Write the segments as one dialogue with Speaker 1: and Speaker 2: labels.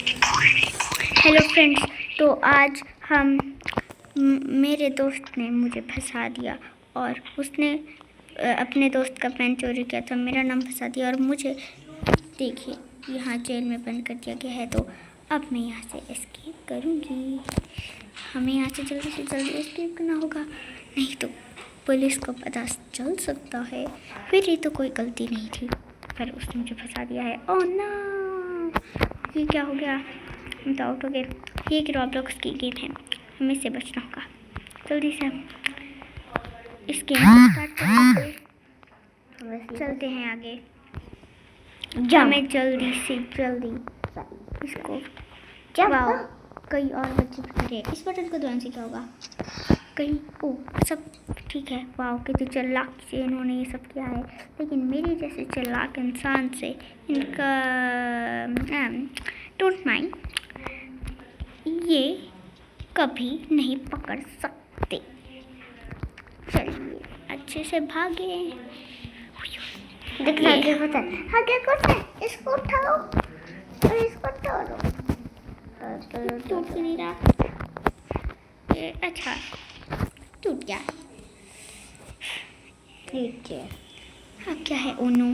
Speaker 1: Hello friends, तो आज हम मेरे दोस्त ने मुझे फंसा दिया और उसने अपने दोस्त का पेन चोरी किया था, मेरा नाम फंसा दिया और मुझे देखिए यहाँ जेल में बंद कर दिया गया है। तो अब मैं यहाँ से एस्केप करूँगी। हमें यहाँ से जल्दी एस्केप करना होगा, नहीं तो पुलिस को पता चल सकता है। फिर ये तो कोई गलती नहीं थी, पर उसने मुझे फंसा दिया है। ओह नो, ये क्या हो गया? हम तो आउट हो गए। ये एक रॉब्लॉक्स की गेम है, हमें इससे बचना होगा। जल्दी से हम इस गेम को स्टार्ट करते चलते हैं आगे। हमें जल्दी इसको वाओ, कई और बच्चे खड़े। इस बटन को दबाने से क्या होगा? कहीं ओ सब ठीक है। वाओ, कितनी चालाक से इन्होंने ये सब किया है, लेकिन मेरे जैसे चालाक इंसान से इनका डोंट माइंड, ये कभी नहीं पकड़ सकते। चलिए अच्छे से भागे।
Speaker 2: आगे कुछ इसको उठाओ और इसको तोड़ो।
Speaker 1: टूट नहीं रहा। अच्छा टूट गया। हाँ क्या है? ओनो,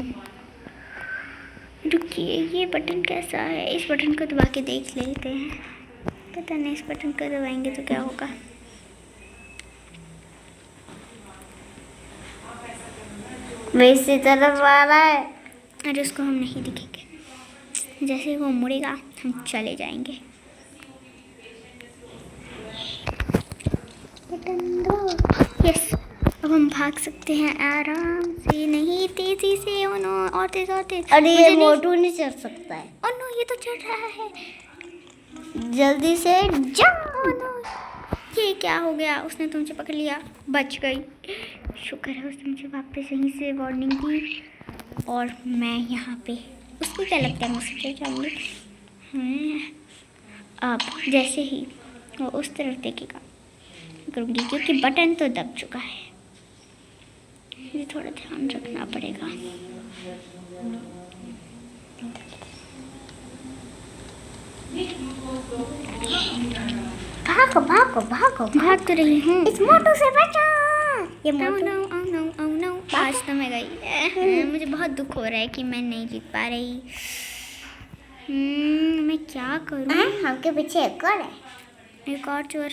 Speaker 1: रुकिए, ये बटन कैसा है? इस बटन को दबा के देख लेते हैं। पता नहीं इस बटन को दबाएंगे तो क्या होगा।
Speaker 2: वैसे तरफ आ रहा है।
Speaker 1: अरे उसको हम नहीं दिखेंगे, जैसे वो मुड़ेगा हम चले जाएंगे। बटन दो। यस, अब हम भाग सकते हैं आराम से, नहीं तेजी से। ओ नो, और तेज और तेज।
Speaker 2: अरे ये मोटू नहीं चढ़ सकता है।
Speaker 1: ओ नो, ये तो चढ़ रहा है।
Speaker 2: जल्दी से जाओ।
Speaker 1: ओ नो, ये क्या हो गया? उसने तुमसे पकड़ लिया, बच गई। शुक्र है उसने मुझे वापस यहीं से वार्निंग दी और मैं यहाँ पे। उसको क्या लगता है मुझसे जाऊँगी? अब जैसे ही वो उस तरफ देखेगा करूँगी, क्योंकि बटन तो दब चुका है। ये थोड़ा ध्यान रखना पड़ेगा।
Speaker 2: भागो भागो भागो,
Speaker 1: भाग तो रही हूँ।
Speaker 2: इस मोटू से बचो। ये
Speaker 1: नो, आज तो मैं गई। मुझे बहुत दुख हो रहा है कि मैं नहीं जीत पा रही। मैं क्या करूँ?
Speaker 2: हमके पीछे एक और है।
Speaker 1: एक और चोर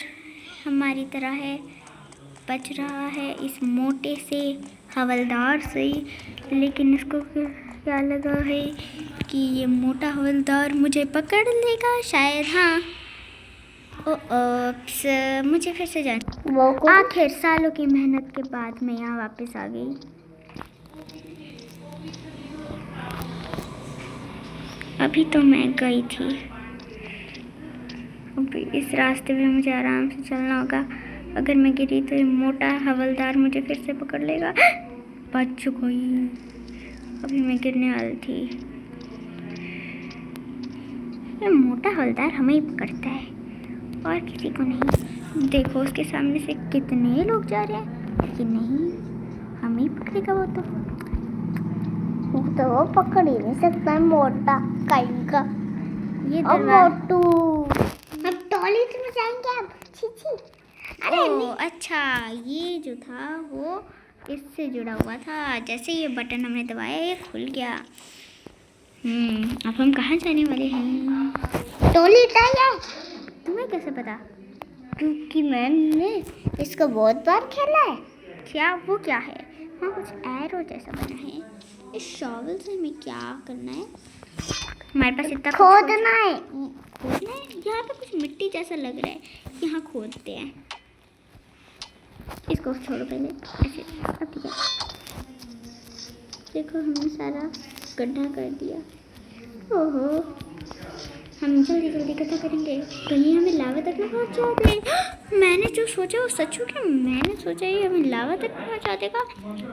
Speaker 1: हमारी तरह है, बच रहा है इस मोटे से हवलदार से, लेकिन इसको क्या लगा है कि ये मोटा हवलदार मुझे पकड़ लेगा शायद। हाँ, मुझे फिर से जाना। आखिर सालों की मेहनत के बाद मैं यहाँ वापस आ गई। अभी तो मैं गई थी, अभी इस रास्ते में मुझे आराम से चलना होगा। अगर मैं गिरी तो ये मोटा हवलदार मुझे फिर से पकड़ लेगा। बच गई। अभी मैं गिरने वाली थी। ये मोटा हवलदार हमें ही पकड़ता है और किसी को नहीं। देखो उसके सामने से कितने लोग जा रहे हैं, लेकिन नहीं, हमें ही पकड़ेगा वो तो।
Speaker 2: वो पकड़ ही नहीं सकता, मोटा कहीं का।
Speaker 1: ये
Speaker 2: मोटू, हम टॉयलेट में जाएंगे अब। छी।
Speaker 1: अरे अच्छा, ये जो था वो इससे जुड़ा हुआ था। जैसे ये बटन हमने दबाया ये खुल गया। अब हम कहाँ जाने वाले हैं?
Speaker 2: टॉयलेट आया।
Speaker 1: तुम्हें कैसे पता?
Speaker 2: क्योंकि मैंने इसको बहुत बार खेला है।
Speaker 1: क्या वो क्या है? हाँ, कुछ एरो जैसा बना है। इस शॉवल से हमें क्या करना है? हमारे पास इतना
Speaker 2: खोदना है।
Speaker 1: यहाँ पे कुछ मिट्टी जैसा लग रहा है, यहाँ खोदते हैं। इसको छोड़ो पहले, ऐसे। अब ठीक है, देखो हमने सारा गड्ढा कर दिया। ओहो, हम जल्दी इकट्ठा करेंगे, कहीं हमें लावा तक न पहुँचा दे। मैंने जो सोचा वो सच हो गया। मैंने सोचा ये हमें लावा तक पहुँचा देगा,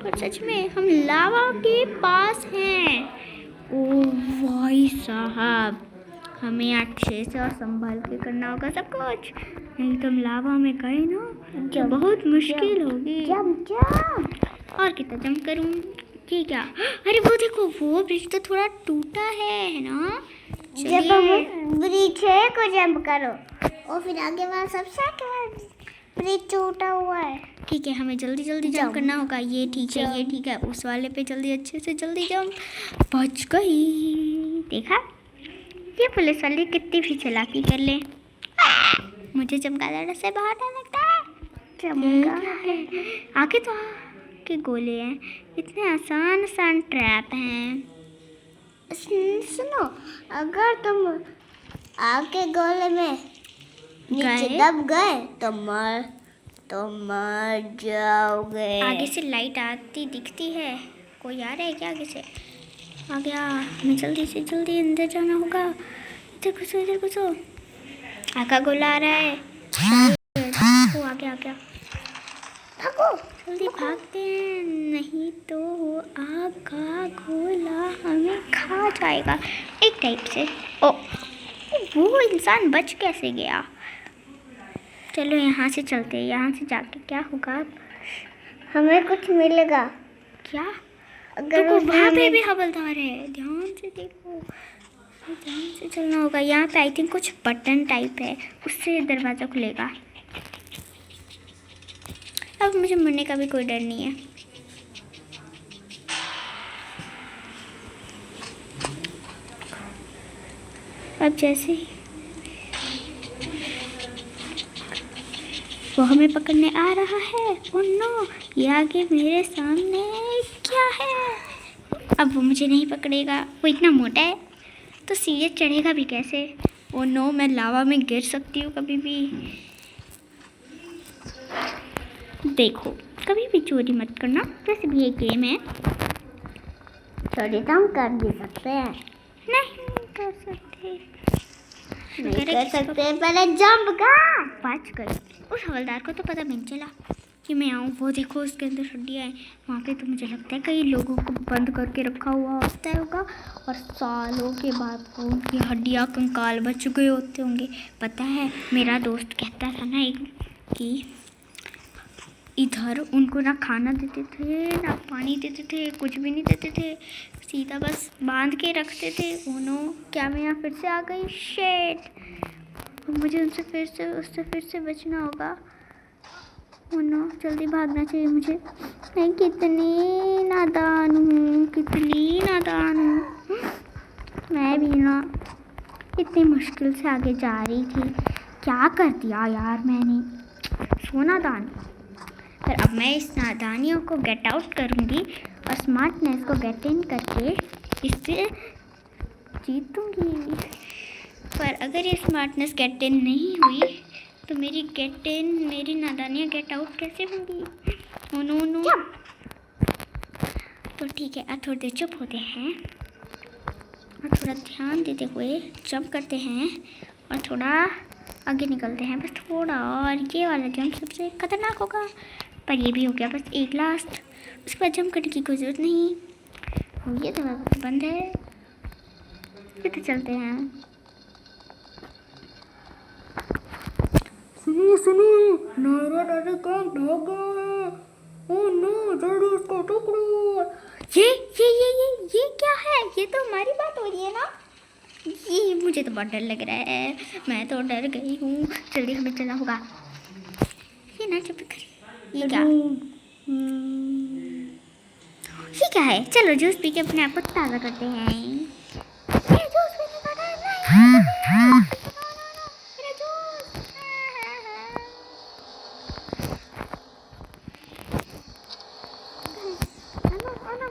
Speaker 1: पर सच में हम लावा के पास हैं। ओ भाई साहब, हमें अच्छे से और संभाल के करना होगा सब कुछ, नहीं तो हम लावा में गए ना तो बहुत मुश्किल होगी। और कितना जंप करूँ? ठीक है। अरे वो देखो, वो ब्रिज तो थोड़ा टूटा है ना?
Speaker 2: जब हम ब्रिज को जंप करो और फिर आगे वाला सबसे आगे ब्रिज टूटा हुआ है।
Speaker 1: ठीक है, हमें जल्दी जल्दी जंप करना होगा। ये ठीक है, ये ठीक है। उस वाले पे जल्दी अच्छे से जल्दी जंप। बच गई। देखा, ये पुलिस वाली कितनी भी चालाकी कर ले, मुझे चमगादड़ से बाहर नहीं लगता है। आगे तो के गोले हैं, इतने आसान आसान ट्रैप हैं।
Speaker 2: सुनो, अगर तुम आगे गोले में नीचे दब गए तो मर जाओगे।
Speaker 1: आगे से लाइट आती दिखती है। कोई आ रहा है क्या आगे से? आ गया। हमें जल्दी से जल्दी अंदर जाना होगा। इधर घुसो, इधर घुसो। आगा गोला आ रहा है। वो आ गया, आ गया।
Speaker 2: भागो,
Speaker 1: जल्दी भागते हैं, नहीं तो वो आग का गोला हमें खा जाएगा एक टाइप से। ओ, वो इंसान बच कैसे गया? चलो यहाँ से चलते हैं। यहाँ से जाके क्या होगा?
Speaker 2: हमें कुछ मिलेगा
Speaker 1: क्या?
Speaker 2: अगर
Speaker 1: तो वहाँ पे भी हवलदार है। ध्यान से देखो, ध्यान से चलना होगा। यहाँ पे आई थिंक कुछ बटन टाइप है, उससे दरवाज़ा खुलेगा। अब मुझे मरने का भी कोई डर नहीं है। अब जैसे ही वो हमें पकड़ने आ रहा है। ओह नो, ये आगे मेरे सामने क्या है? अब वो मुझे नहीं पकड़ेगा। वो इतना मोटा है तो सीधे चढ़ेगा भी कैसे? ओह नो, मैं लावा में गिर सकती हूँ कभी भी। देखो, कभी भी चोरी मत करना, वैसे भी ये गेम है।
Speaker 2: चोरी तो हम कर भी सकते हैं।
Speaker 1: नहीं कर सकते,
Speaker 2: नहीं कर सकते, पहले जंप कर।
Speaker 1: बच गई। उस हवलदार को तो पता नहीं चला कि मैं आऊँ। वो देखो, उसके अंदर हड्डियाँ हैं। वहाँ पे तो मुझे लगता है कई लोगों को बंद करके रखा हुआ होता होगा और सालों के बाद वो उनकी हड्डियाँ कंकाल बच गए होते होंगे। पता है, मेरा दोस्त कहता था ना एक कि इधर उनको ना खाना देते थे, ना पानी देते थे, कुछ भी नहीं देते थे, सीधा बस बांध के रखते थे। ओनो, क्या मैं यहाँ फिर से आ गई? शेट, मुझे उससे फिर से बचना होगा। ओनो, जल्दी भागना चाहिए मुझे। मैं कितनी नादान हूँ, कितनी नादान हूँ। मैं भी ना इतनी मुश्किल से आगे जा रही थी, क्या कर दिया यार मैंने, सो नादान। पर अब मैं इस नादानियों को गेट आउट करूँगी और स्मार्टनेस को गेट इन करके इससे जीतूँगी। पर अगर ये स्मार्टनेस गेट इन नहीं हुई तो मेरी नादानियाँ गेट आउट कैसे होंगी? Oh no no. तो ठीक है, अब थोड़ी देर चुप होते हैं और थोड़ा ध्यान देते हुए जंप करते हैं और थोड़ा आगे निकलते हैं, बस थोड़ा। और ये वाला जंप सबसे खतरनाक होगा, पर ये भी हो गया बस एक लास्ट। उसके बाद जंप करने की कोई ज़रूरत नहीं। और ये दरवाज़ा बंद है, इधर चलते हैं। सुनिए, नायरा दादी का भाग गया। ओह नो, जल्दी उसको पकड़ो। ये क्या है? ये तो हमारी बात हो रही है ना? ये मुझे तो बहुत डर लग रहा है, मैं तो डर गई हूँ। जल्दी हमें चलना होगा। ये ना चुप कर, ये क्या है? चलो जूस पी के अपने आप को ताज़ा करते हैं। ये जूस पीने का टाइम नहीं। मेरा जूस।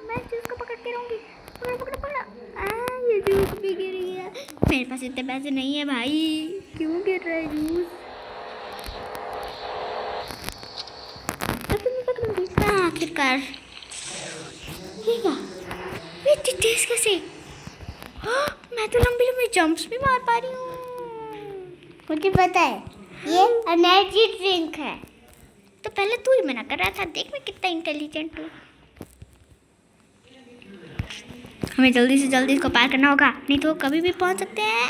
Speaker 1: मैं जूस को पकड़ के रहूंगी। पकड़ा। ये जूस भी गिर गया। मेरे पास इतने पैसे नहीं है भाई, क्यों गिर रहा है जूस? आखिरकार ये क्या? ये तेज कैसे? मैं तो लंबी जंप्स भी मार पा रही हूँ।
Speaker 2: मुझे पता है, ये एनर्जी ड्रिंक है।
Speaker 1: तो पहले तू ही मना कर रहा था। देख मैं कितना इंटेलिजेंट हूँ। हमें जल्दी से जल्दी इसको पार करना होगा, नहीं तो कभी भी पहुँच सकते हैं।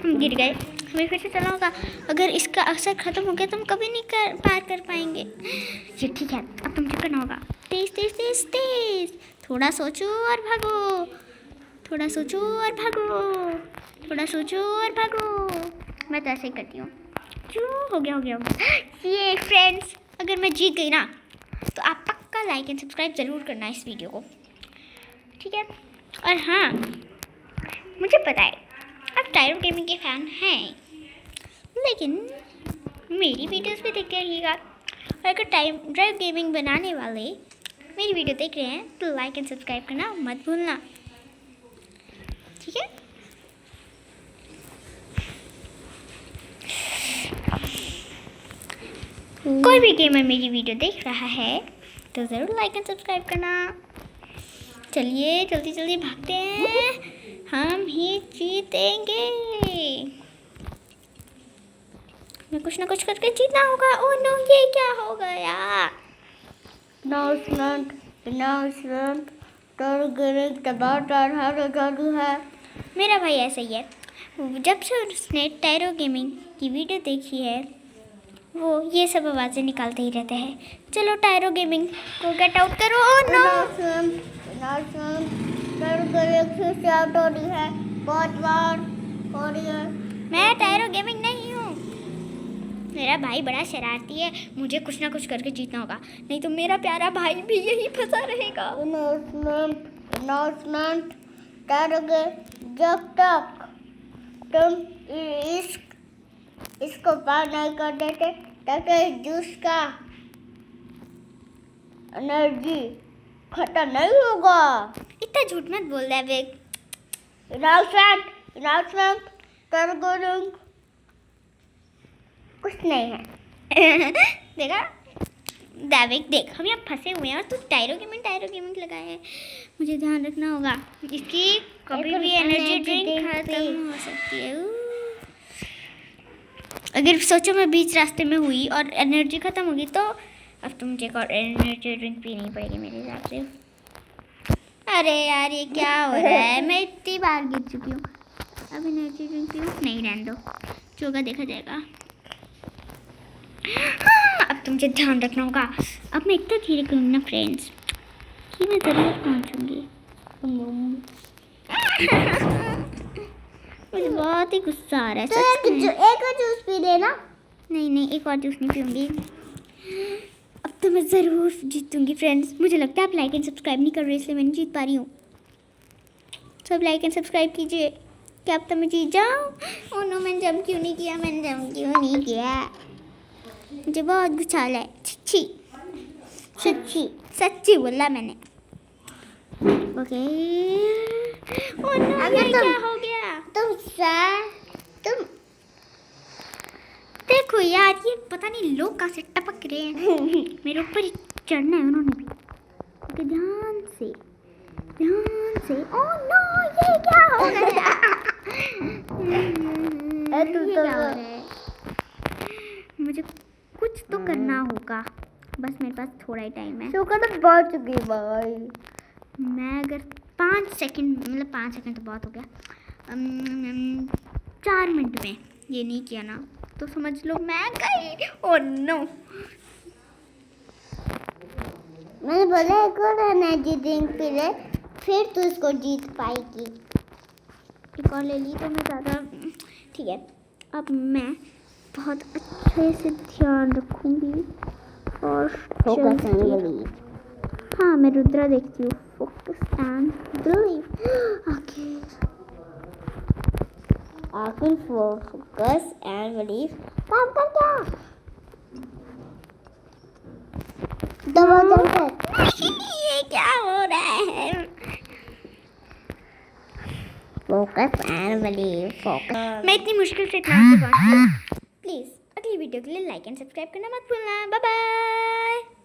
Speaker 1: हम गिर गए, हमें फिर से चलना होगा। अगर इसका असर खत्म हो गया तो हम कभी नहीं पार कर पाएंगे। ये ठीक है, अब तुम क्या करना होगा? तेज तेज तेज तेज, थोड़ा सोचो और भागो। थोड़ा सोचो और भागो, थोड़ा सोचो और भागो। मैं तो ऐसे ही करती हूँ। क्यों हो गया ये फ्रेंड्स, अगर मैं जीत गई ना तो आप पक्का लाइक एंड सब्सक्राइब ज़रूर करना इस वीडियो को, ठीक है। और हाँ, मुझे पता है आप टायरो गेमिंग के फैन हैं, लेकिन मेरी वीडियोस भी देखते रहिएगा। और अगर टायरो गेमिंग बनाने वाले मेरी वीडियो देख रहे हैं तो लाइक एंड सब्सक्राइब करना मत भूलना, ठीक है। कोई भी गेमर मेरी वीडियो देख रहा है तो ज़रूर लाइक एंड सब्सक्राइब करना। चलिए जल्दी जल्दी भागते हैं, हम ही जीतेंगे। हमें कुछ ना कुछ करके जीतना होगा। ओह नो, ये क्या हो गया?
Speaker 2: अनाउंसमेंट टारगेट टमाटर हर जादू है।
Speaker 1: मेरा भाई ऐसा ही है, जब से उसने टायरो गेमिंग की वीडियो देखी है वो ये सब आवाज़ें निकालते ही रहते हैं। चलो टायरो गेमिंग को गेट आउट करो। ओह नो,
Speaker 2: अनाउंसमेंट टारगेट फिर से आउट हो रही है, बहुत बार हो रही है।
Speaker 1: मैं टायरो गेमिंग नहीं हूँ। मेरा भाई बड़ा शरारती है, मुझे कुछ ना कुछ करके जीतना होगा, नहीं तो मेरा प्यारा भाई भी यही फंसा रहेगा।
Speaker 2: अनाउंसमेंट टारगेट, जब तक तुम इसको पार नहीं कर देते तब तक जूस का एनर्जी खत्म नहीं होगा।
Speaker 1: इतना झूठ मत बोल रहा है।
Speaker 2: अनाउंसमेंट टारगेट कुछ नहीं है।
Speaker 1: देखा दैविक, देख हम यहाँ फंसे हुए हैं और तू टायरो गेमिंग लगाए है। मुझे ध्यान रखना होगा, इसकी कभी भी एनर्जी ड्रिंक खत्म हो सकती है। अगर सोचो मैं बीच रास्ते में हुई और एनर्जी खत्म होगी तो अब तो मुझे एक और एनर्जी ड्रिंक पीनी पड़ेगी मेरे हिसाब से। अरे यार ये क्या हो रहा है, मैं इतनी बार गिर चुकी हूँ। अब एनर्जी ड्रिंक पीऊँ? नहीं, रहने दो, जो होगा देखा जाएगा। हाँ, अब तो मुझे ध्यान रखना होगा। अब मैं इतना धीरे करूँगी ना फ्रेंड्स कि मैं ज़रूर पहुँचूँगी। मुझे बहुत ही गुस्सा आ रहा है।
Speaker 2: तो एक और जूस पी लेना।
Speaker 1: नहीं, एक और जूस नहीं पीऊँगी। अब तो मैं ज़रूर जीतूँगी फ्रेंड्स। मुझे लगता है आप लाइक एंड सब्सक्राइब नहीं कर रहे, इसलिए मैं नहीं जीत पा रही हूँ। सब लाइक एंड सब्सक्राइब कीजिए, क्या अब तो मैं जीत जाऊँ? ओह नो, मैंने जंप क्यों नहीं किया? मुझे बहुत गुस्सा आ रहा है। सच्ची बोला मैंने। ओके। ओह नो, ये क्या हो गया?
Speaker 2: तुम
Speaker 1: देखो यार, ये पता नहीं लोग कहाँ से टपक रहे हैं। मेरे ऊपर ही चढ़ना है उन्होंने भी। ओके, ध्यान से। ओह नो, ये क्या हो गया? ये क्या हो रहा है? मुझे कुछ तो करना होगा, बस मेरे पास थोड़ा ही टाइम है।
Speaker 2: शुक्र तो बहुत चुकी भाई।
Speaker 1: मैं अगर 5 सेकंड, मतलब 5 सेकंड तो बहुत हो गया, 4 मिनट में ये नहीं किया ना तो समझ लो मैं गई। ओह नो,
Speaker 2: मैंने बोला एक और एनर्जी ड्रिंक पी ले, फिर तू इसको जीत पाएगी।
Speaker 1: एक और ले ली तो मैं ज़्यादा ठीक है। अब मैं बहुत अच्छे से ध्यान रखूँगी और हाँ, मैं रुद्रा देखती हूँ। Focus and believe. ओके,
Speaker 2: आखिर फोकस एंड बिलीव काम कर क्या? दबा
Speaker 1: ये क्या हो रहा है?
Speaker 2: Focus and believe, focus.
Speaker 1: मैं इतनी मुश्किल से इतना आगे पहुंची। प्लीज़ अगली वीडियो के लिए लाइक एंड सब्सक्राइब करना मत भूलना। Bye bye.